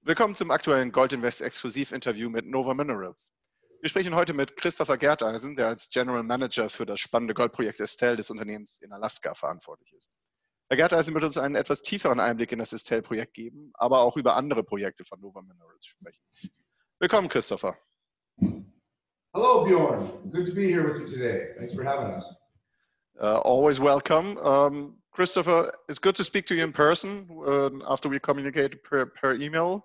Willkommen zum aktuellen Gold Invest Exklusiv-Interview mit Nova Minerals. Wir sprechen heute mit Christopher Gerteisen, der als General Manager für das spannende Goldprojekt Estelle des Unternehmens in Alaska verantwortlich ist. Herr Gerteisen wird uns einen etwas tieferen Einblick in das Estelle-Projekt geben, aber auch über andere Projekte von Nova Minerals sprechen. Willkommen, Christopher. Hello, Bjorn. Good to be here with you today. Thanks for having us. Always welcome. Christopher, it's good to speak to you in person after we communicate per email.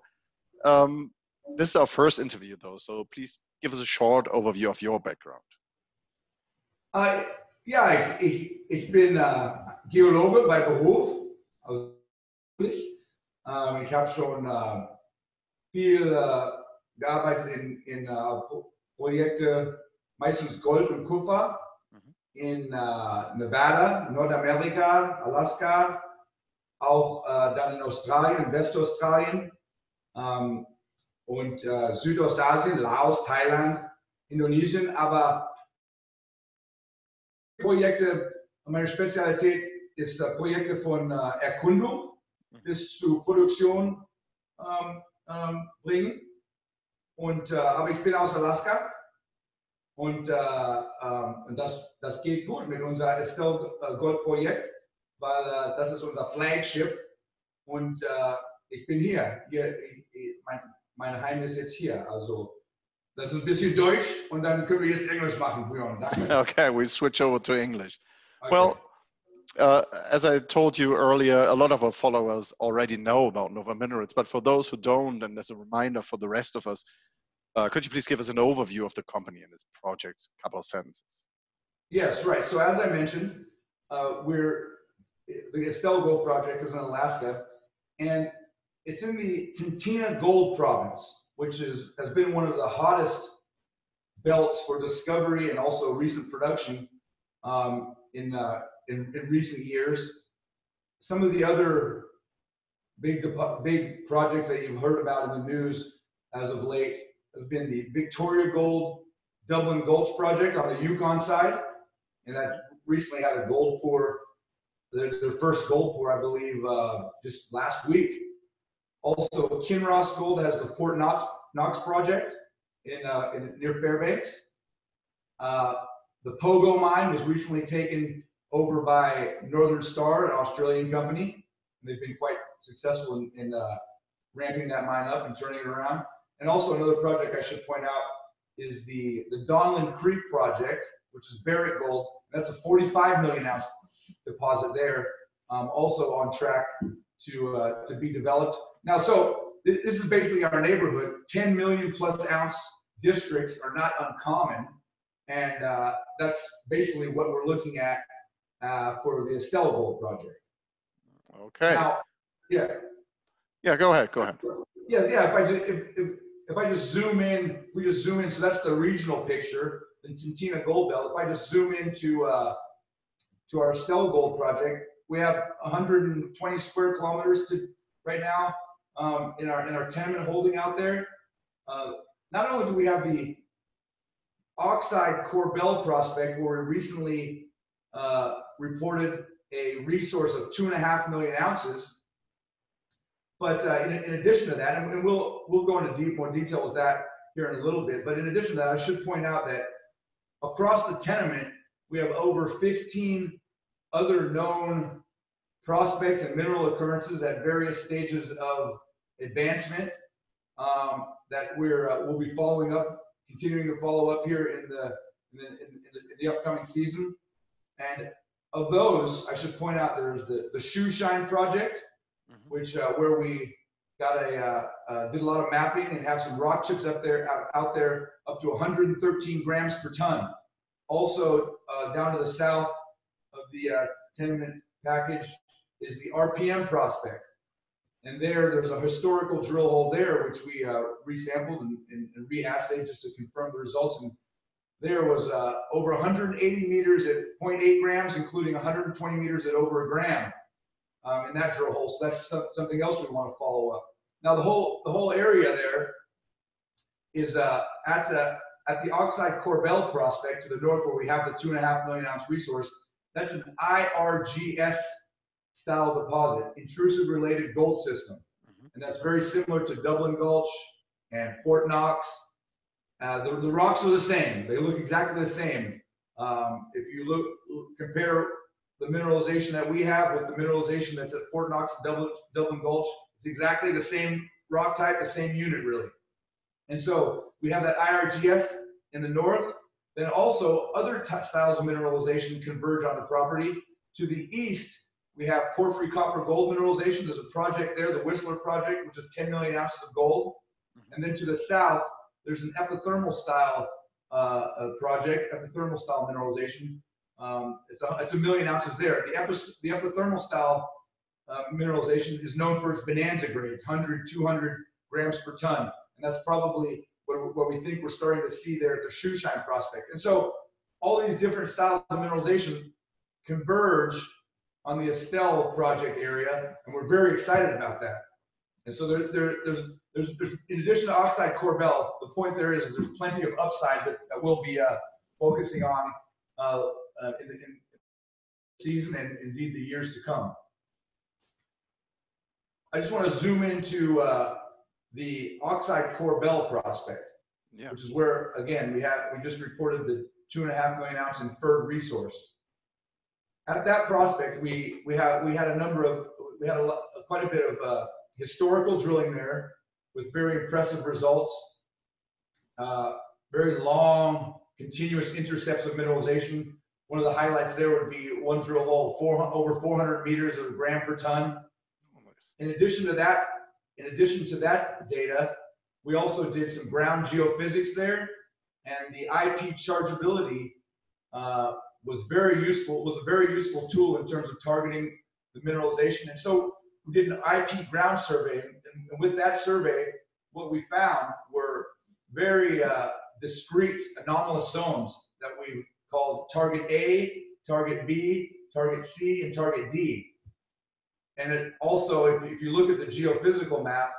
This is our first interview, though, so please give us a short overview of your background. Ja, ich bin Geologe bei Beruf. Also ich habe schon viel gearbeitet in Projekte, meistens Gold und Kupfer in Nevada, Nordamerika, Alaska, auch dann in Australien, Westaustralien und Südostasien, Laos, Thailand, Indonesien, aber Projekte, meine Spezialität ist Projekte von Erkundung bis zu Produktion bringen. Und, aber ich bin aus Alaska und das geht gut mit unserem Estelle Gold Projekt, weil das ist unser Flagship und ich bin hier mein Heim ist jetzt hier, also das ist ein bisschen Deutsch und dann können wir jetzt Englisch machen, Björn. Danke. Okay, we switch over to English. Okay. Well, as I told you earlier, a lot of our followers already know about Nova Minerals, but for those who don't, and as a reminder for the rest of us, could you please give us an overview of the company and its projects, a couple of sentences? Yes, right. So as I mentioned, the Estelle Gold project is in Alaska, and it's in the Tintina-Gold province, which has been one of the hottest belts for discovery and also recent production in recent years. Some of the other big projects that you've heard about in the news as of late has been the Victoria Gold Dublin Gulch project on the Yukon side, and that recently had a gold pour, their first gold pour, I believe, just last week. Also, Kinross Gold has the Fort Knox project near Fairbanks. The Pogo mine was recently taken over by Northern Star, an Australian company. They've been quite successful in ramping that mine up and turning it around. And also another project I should point out is the Donlin Creek project, which is Barrick Gold. That's a 45 million ounce deposit there, also on track to be developed. Now, so this is basically our neighborhood. 10 million plus ounce districts are not uncommon, and that's basically what we're looking at for the Estelle Gold project. Okay. Now, yeah. Yeah, go ahead. Yeah. If I just zoom in, so that's the regional picture, the Tintina-Gold-Belt. If I just zoom into to our Estelle Gold project, we have 120 square kilometers right now in our tenement holding out there. Not only do we have the Oxide-Korbel prospect, where we recently reported a resource of 2.5 million ounces, but in addition to that, and we'll go into more detail with that here in a little bit, but in addition to that, I should point out that across the tenement, we have over 15 other known prospects and mineral occurrences at various stages of advancement that we'll be following up, continuing to follow up here in the upcoming season. And of those, I should point out there's the Shoe Shine project, which where we got did a lot of mapping and have some rock chips out there up to 113 grams per ton. Also down to the south of the tenement package is the RPM prospect, and there's a historical drill hole there which we resampled and re-assayed just to confirm the results. And there was over 180 meters at 0.8 grams, including 120 meters at over a gram in that drill hole. So that's something else we want to follow up. Now the whole area there is at the Oxide-Korbel prospect to the north, where we have the 2.5 million ounce resource. That's an IRGS style deposit, intrusive related gold system. and that's very similar to Dublin Gulch and Fort Knox. The rocks are the same. They look exactly the same. If you compare the mineralization that we have with the mineralization that's at Fort Knox and Dublin Gulch, it's exactly the same rock type, the same unit really. And so we have that IRGS in the north. Then also other styles of mineralization converge on the property. To the east, we have porphyry copper gold mineralization. There's a project there, the Whistler project, which is 10 million ounces of gold. And then to the south, there's an epithermal style project, epithermal style mineralization. It's a million ounces there. The epithermal style mineralization is known for its bonanza grades, 100, 200 grams per ton. And that's probably what we think we're starting to see there at the Shoeshine prospect. And so all these different styles of mineralization converge on the Estelle project area, and we're very excited about that. And so there's in addition to Oxide-Korbel, the point there is there's plenty of upside that we'll be focusing on in the season and indeed the years to come. I just want to zoom into the Oxide-Korbel prospect, which is where, again, we just reported the 2.5 million ounce inferred resource. At that prospect, we had quite a bit of historical drilling there with very impressive results, very long, continuous intercepts of mineralization. One of the highlights there would be one drill hole, over 400 meters of gram per ton. In addition to that data, we also did some ground geophysics there, and the IP chargeability was a very useful tool in terms of targeting the mineralization. And so we did an IP ground survey, and with that survey, what we found were very discrete anomalous zones that we called target A, target B, target C, and target D. And it also, if you look at the geophysical map,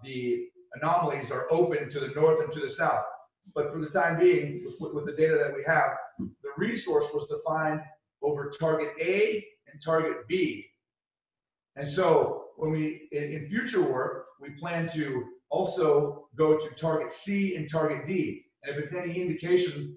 the anomalies are open to the north and to the south. But for the time being, with the data that we have, the resource was defined over target A and target B. And so when in future work, we plan to also go to target C and target D. And if it's any indication,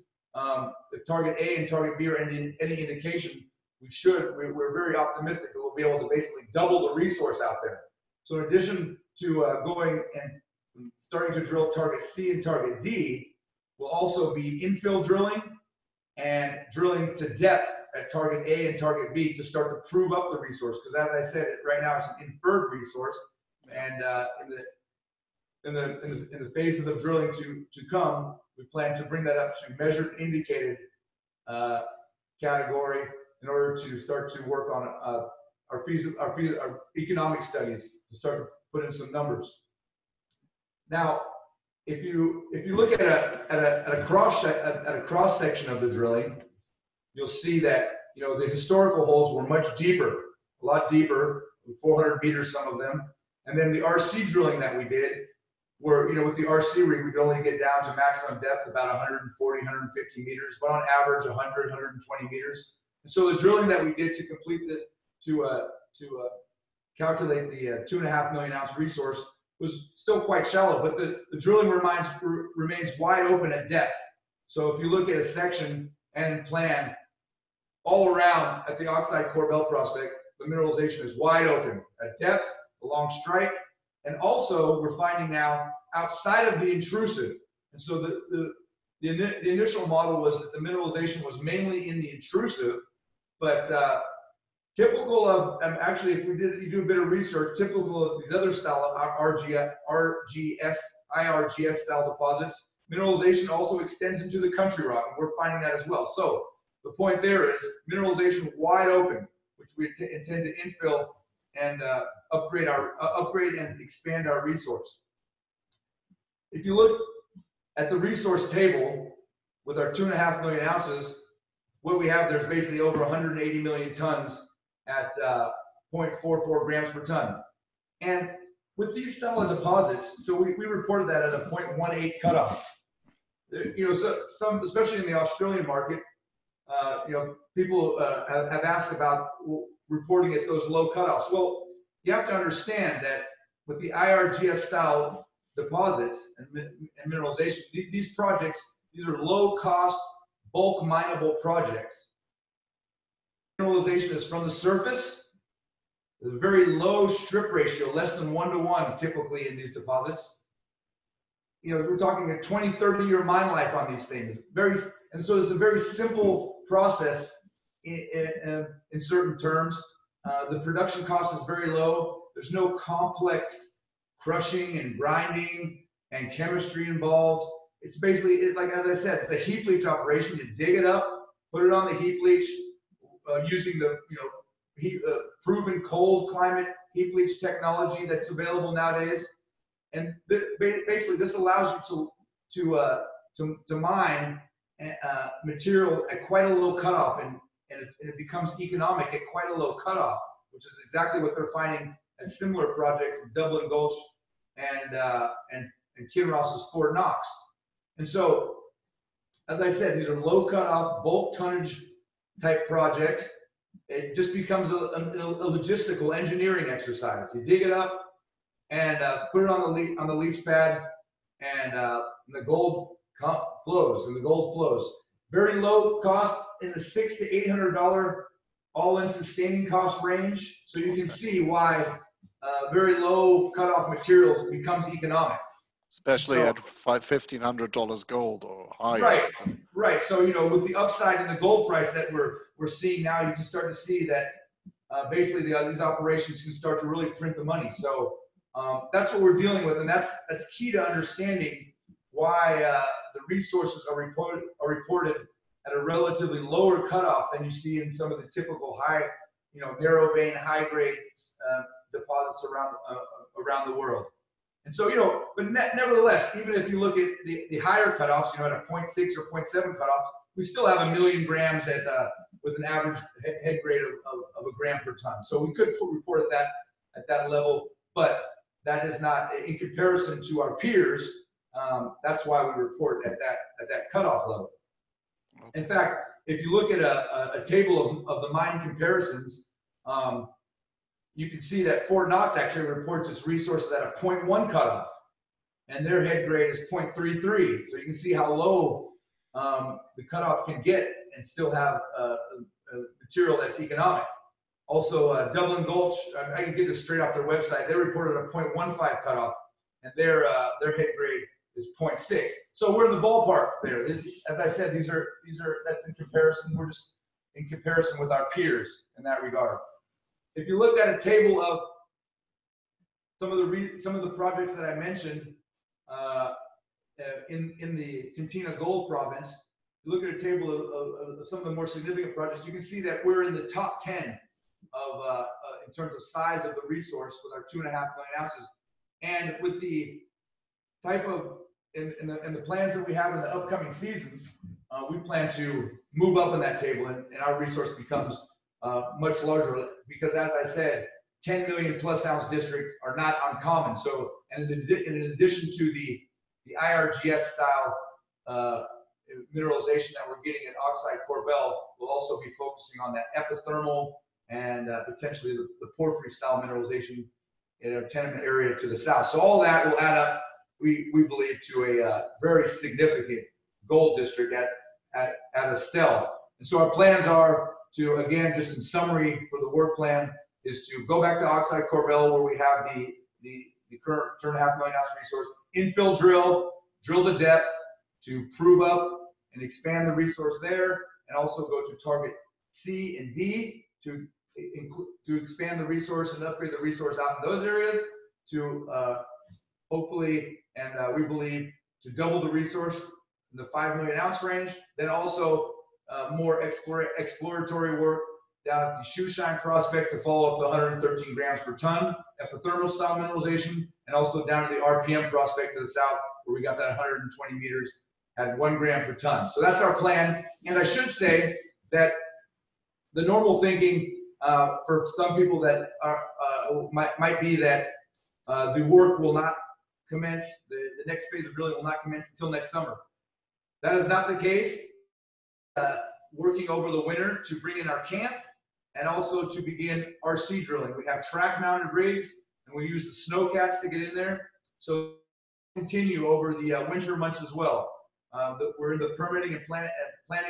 if target A and target B are any indication, we're very optimistic that we'll be able to basically double the resource out there. So in addition to going and starting to drill target C and target D, we'll also be infill drilling and drilling to depth at target A and target B to start to prove up the resource. Because as I said, right now it's an inferred resource, and in the phases of drilling to come, we plan to bring that up to measured indicated category in order to start to work on our economic studies to start to put in some numbers. Now, if you look at a cross section of the drilling, you'll see that the historical holes were much deeper, a lot deeper, 400 meters some of them, and then the RC drilling that we did, where with the RC rig we could only get down to maximum depth about 140, 150 meters, but on average 100, 120 meters. And so the drilling that we did to complete this, to calculate the 2.5 million ounce resource was still quite shallow, but the drilling remains wide open at depth. So if you look at a section and plan all around at the Oxide-Korbel prospect, the mineralization is wide open at depth, along strike, and also we're finding now outside of the intrusive. And so the initial model was that the mineralization was mainly in the intrusive, but typical of, actually, if you do a bit of research, typical of these other style IRGS style deposits, mineralization also extends into the country rock, and we're finding that as well. So the point there is mineralization wide open, which we intend to infill and upgrade and expand our resource. If you look at the resource table with our 2.5 million ounces, what we have there is basically over 180 million tons at 0.44 grams per ton. And with these style of deposits, so we reported that at a 0.18 cutoff. So some, especially in the Australian market, people have asked about reporting at those low cutoffs. Well, you have to understand that with the IRGS style deposits and mineralization, these projects, these are low cost, bulk mineable projects. Mineralization is from the surface. There's a very low strip ratio, less than 1-to-1 typically in these deposits. You know, we're talking a 20, 30-year mine life on these things. And so it's a very simple process in certain terms. The production cost is very low. There's no complex crushing and grinding and chemistry involved. It's basically, like as I said, it's a heap leach operation. You dig it up, put it on the heap leach using the proven cold climate heap leach technology that's available nowadays. And basically, this allows you to mine material at quite a low cutoff, and it becomes economic at quite a low cutoff, which is exactly what they're finding at similar projects in Dublin Gulch and Kinross's Fort Knox. And so, as I said, these are low cutoff, bulk tonnage type projects. It just becomes a logistical engineering exercise. You dig it up and put it on the leach pad, and the gold flows, and the gold flows. Very low cost, in the $600 to $800 all-in sustaining cost range. So you can see why very low cutoff materials becomes economic. Especially at $1,500 gold or higher. Right, right. So, you know, with the upside in the gold price that we're seeing now, you can start to see that basically these operations can start to really print the money. So that's what we're dealing with, and that's key to understanding why the resources are reported at a relatively lower cutoff than you see in some of the typical high, narrow vein, high grade deposits around the world. And so, but nevertheless, even if you look at the higher cutoffs, at a 0.6 or 0.7 cutoff, we still have 1 million grams with an average head grade of a gram per ton. So we could report at that level, but that is not, in comparison to our peers, that's why we report at that cutoff level. In fact, if you look at a table of the mine comparisons, you can see that Fort Knox actually reports its resources at a 0.1 cutoff, and their head grade is 0.33. So you can see how low the cutoff can get and still have a material that's economic. Also, Dublin Gulch, I can get this straight off their website. They reported a 0.15 cutoff, and their head grade is 0.6. So we're in the ballpark there. As I said, that's in comparison. We're just in comparison with our peers in that regard. If you look at a table of some of the projects that I mentioned in the Tintina-Gold province, you look at a table of some of the more significant projects, you can see that we're in the top 10 of in terms of size of the resource with our 2.5 million ounces. And with the type of and the plans that we have in the upcoming season, we plan to move up in that table, and our resource becomes much larger, because as I said, 10 million plus ounce districts are not uncommon. So, and in addition to the IRGS style mineralization that we're getting at Oxide-Korbel, we'll also be focusing on that epithermal and potentially the porphyry style mineralization in our tenement area to the south. So all that will add up, we believe, to a very significant gold district at Estelle. And so our plans are to, again, just in summary for the work plan, is to go back to Oxide-Korbel, where we have the current 2.5 million ounce resource, infill drill to depth to prove up and expand the resource there, and also go to target C and D to expand the resource and upgrade the resource out in those areas to hopefully, and we believe, to double the resource in the 5 million ounce range. Then also more exploratory work down at the Shoeshine prospect to follow up the 113 grams per ton epithermal style mineralization, and also down to the RPM prospect to the south, where we got that 120 meters at 1 gram per ton. So that's our plan. And I should say that the normal thinking for some people that are might be that the work will not commence, the next phase of drilling will not commence until next summer. That is not the case. Working over the winter to bring in our camp and also to begin RC drilling. We have track mounted rigs, and we use the snowcats to get in there. So continue over the winter months as well. We're in the permitting and planning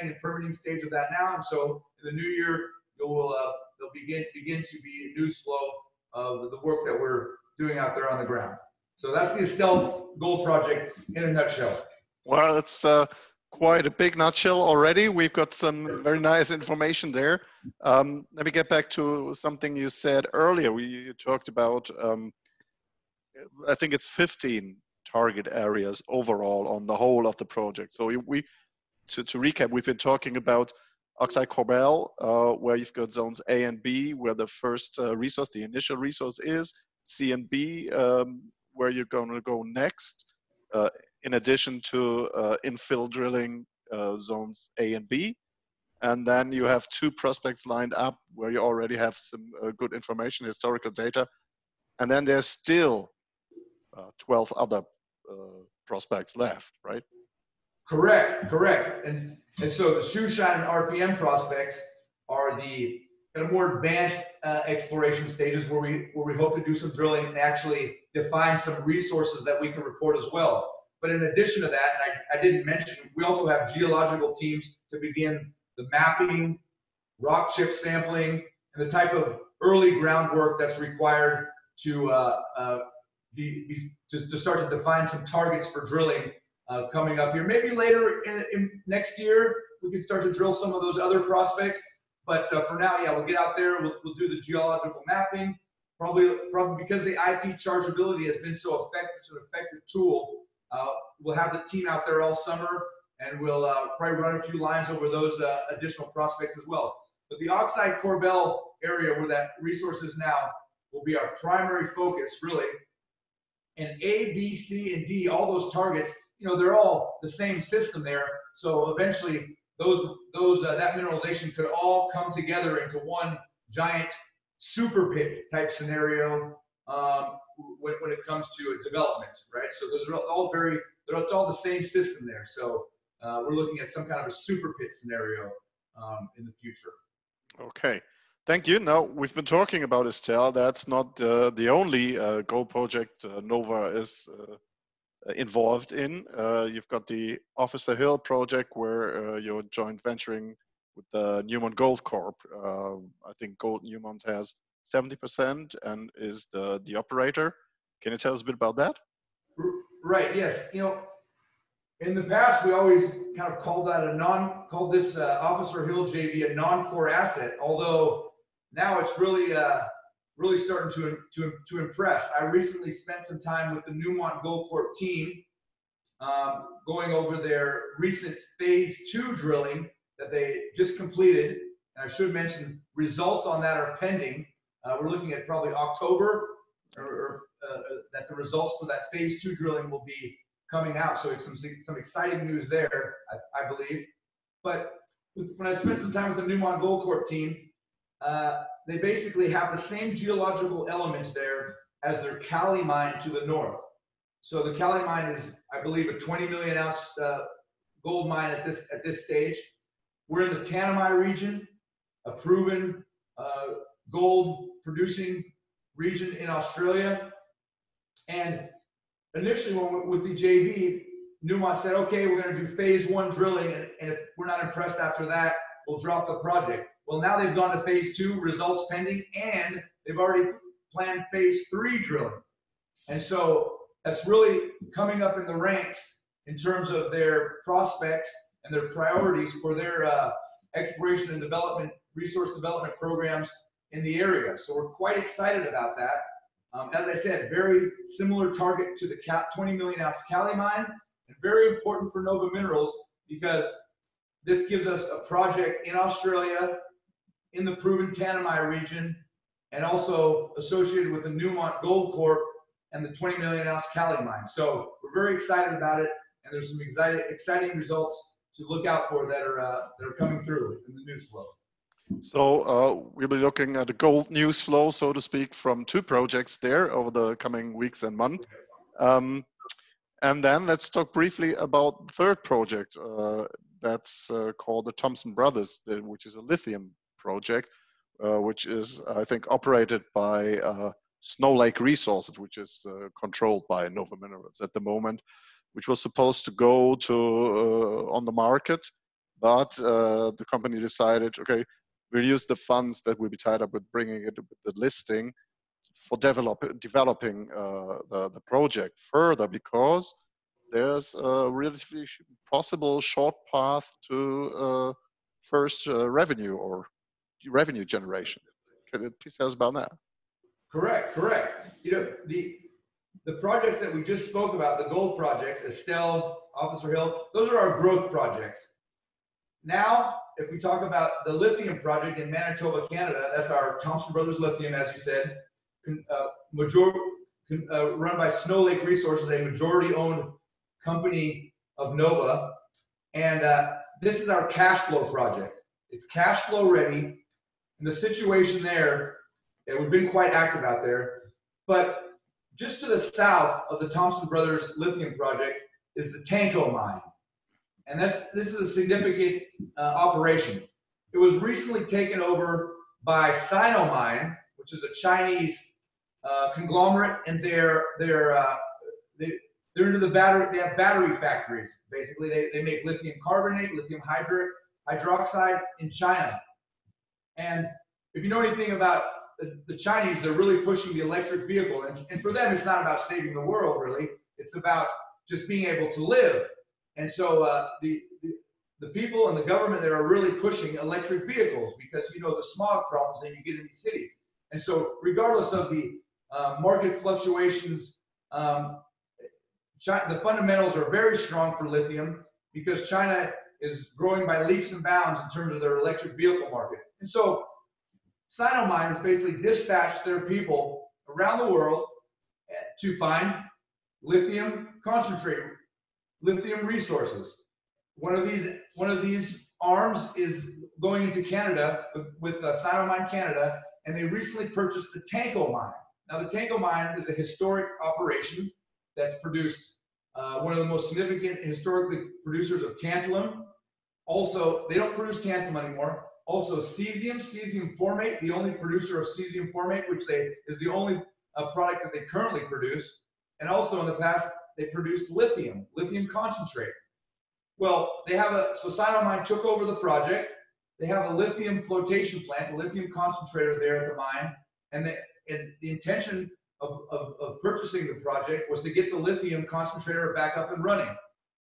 and permitting stage of that now, and so in the new year, there'll begin to be news flow of the work that we're doing out there on the ground. So that's the Estelle Gold project in a nutshell. Well, it's quite a big nutshell already. We've got some very nice information there. Let me get back to something you said earlier. You talked about, I think it's 15 target areas overall on the whole of the project. So to recap, we've been talking about Oxide-Korbel, where you've got zones A and B, where the first resource, the initial resource is, C and B, where you're going to go next, in addition to infill drilling zones A and B. And then you have 2 prospects lined up where you already have some good information, historical data. And then there's still 12 other prospects left, right? Correct. And so the shoeshine and RPM prospects are the kind of more advanced exploration stages where we hope to do some drilling and actually define some resources that we can report as well. But in addition to that, and I didn't mention, we also have geological teams to begin the mapping, rock chip sampling, and the type of early groundwork that's required to start to define some targets for drilling coming up here. Maybe later in next year, we can start to drill some of those other prospects. But for now, yeah, we'll get out there, we'll do the geological mapping. Probably because the IP chargeability has been so effective, it's an effective tool, we'll have the team out there all summer, and we'll probably run a few lines over those additional prospects as well. But the Oxide-Korbel area where that resource is now will be our primary focus, really. And A, B, C, and D, all those targets, they're all the same system there. So eventually, that mineralization could all come together into one giant super pit type scenario when it comes to development, right? So those are all it's all the same system there. So we're looking at some kind of a super pit scenario in the future. Okay, thank you. Now, we've been talking about Estelle. That's not the only gold project Nova is involved in. You've got the Officer Hill project where you're joint venturing with the Newmont Gold Corp. I think Newmont has 70% and is the operator. Can you tell us a bit about that? Right, yes. In the past, we always kind of called this Officer Hill JV a non-core asset, although now it's really starting to impress. I recently spent some time with the Newmont Gold Corp team going over their recent phase 2 drilling that they just completed. And I should mention results on that are pending. We're looking at probably October that the results for that phase 2 drilling will be coming out. So it's some exciting news there, I believe. But when I spent some time with the Newmont Gold Corp team, they basically have the same geological elements there as their Cali mine to the north. So the Cali mine is, I believe, a 20 million ounce gold mine at this stage. We're in the Tanco Mine region, a proven gold producing region in Australia. And initially, with the JV, Newmont said, okay, we're going to do phase 1 drilling, and if we're not impressed after that, we'll drop the project. Well, now they've gone to phase 2, results pending, and they've already planned phase 3 drilling. And so that's really coming up in the ranks in terms of their prospects and their priorities for their exploration and development, resource development programs in the area. So we're quite excited about that. As I said, very similar target to the 20 million ounce Cali mine, and very important for Nova Minerals because this gives us a project in Australia, in the proven Tanco Mine region, and also associated with the Newmont Gold Corp and the 20 million ounce Cali mine. So we're very excited about it, and there's some exciting results to look out for that are coming through in the news flow. So we'll be looking at a gold news flow, so to speak, from 2 projects there over the coming weeks and months. And then let's talk briefly about the 3rd project that's called the Thompson Brothers, which is a lithium project, which is, I think, operated by Snow Lake Resources, which is controlled by Nova Minerals at the moment, which was supposed to go to on the market, but the company decided, okay, we'll use the funds that will be tied up with bringing it with the listing for developing the project further, because there's a really possible short path to first revenue or revenue generation. Can you please tell us about that? Correct. You know, the projects that we just spoke about, the gold projects, Estelle, Officer Hill, those are our growth projects. Now, if we talk about the lithium project in Manitoba, Canada, that's our Thompson Brothers Lithium, as you said, run by Snow Lake Resources, a majority-owned company of Nova. And this is our cash flow project. It's cash flow ready. And the situation there, we've been quite active out there, but just to the south of the Thompson Brothers Lithium project is the Tanco Mine. And this is a significant operation. It was recently taken over by Sinomine, which is a Chinese conglomerate, and they're into the battery. They have battery factories. Basically, they make lithium carbonate, lithium hydroxide in China. And if you know anything about the Chinese, they're really pushing the electric vehicle, and for them, it's not about saving the world, really. It's about just being able to live. And so the people and the government there are really pushing electric vehicles because, you know, the smog problems that you get in these cities. And so regardless of the market fluctuations, the fundamentals are very strong for lithium because China is growing by leaps and bounds in terms of their electric vehicle market. And so Sinomine has basically dispatched their people around the world to find lithium concentrate, lithium resources. One of these arms is going into Canada with Sinomine Canada, and they recently purchased the Tanco Mine. Now, the Tanco Mine is a historic operation that's produced one of the most significant historically producers of tantalum. Also, they don't produce tantalum anymore. Also, cesium formate, the only producer of cesium formate, which is the only product that they currently produce. And also in the past, they produced lithium concentrate. Well, so Sinomine took over the project. They have a lithium flotation plant, a lithium concentrator there at the mine. And the intention of purchasing the project was to get the lithium concentrator back up and running.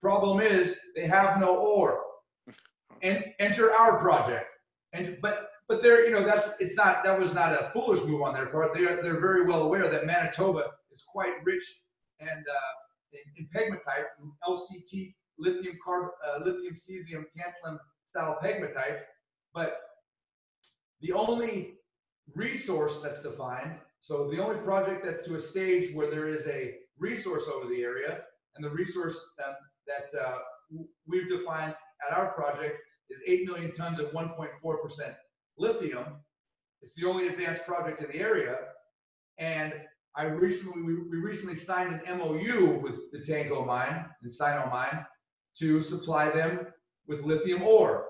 Problem is, they have no ore. And enter our project. But they're, you know, that was not a foolish move on their part. They're very well aware that Manitoba is quite rich and in pegmatites, and LCT, lithium cesium tantalum style pegmatites. But the only resource that's defined, so the only project that's to a stage where there is a resource over the area, and the resource that we've defined at our project is 8 million tons of 1.4% lithium. It's the only advanced project in the area. And we recently signed an MOU with the Tanco Mine and Sinomine to supply them with lithium ore.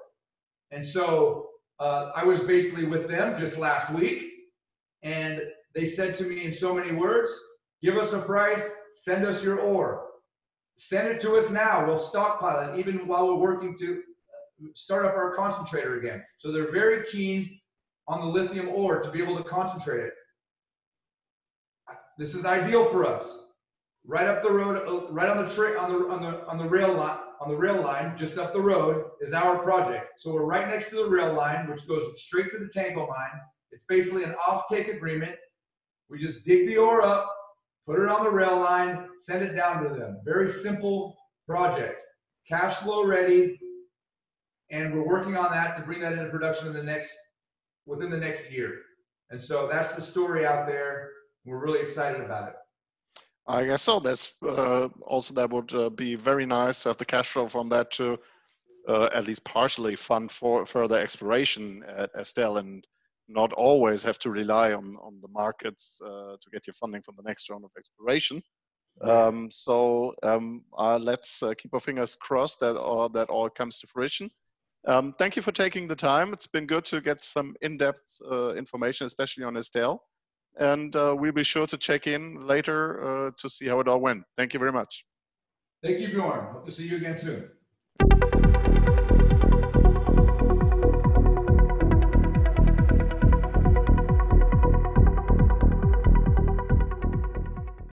And so I was basically with them just last week, and they said to me in so many words, give us a price, send us your ore. Send it to us now, we'll stockpile it, even while we're working to start up our concentrator again. So they're very keen on the lithium ore to be able to concentrate it. This is ideal for us. Right up the road, right on the rail line, just up the road is our project. So we're right next to the rail line, which goes straight to the Tanco Mine. It's basically an off-take agreement. We just dig the ore up, put it on the rail line, send it down to them. Very simple project. Cash flow ready. And we're working on that to bring that into production within the next year. And so that's the story out there. We're really excited about it. I guess so. That's also, that would be very nice to have the cash flow from that to at least partially fund for further exploration at Estelle, and not always have to rely on the markets to get your funding from the next round of exploration. Let's keep our fingers crossed that all comes to fruition. Thank you for taking the time. It's been good to get some in-depth information, especially on Estelle. and we'll be sure to check in later to see how it all went. Thank you very much. Thank you, Bjorn. Hope to see you again soon.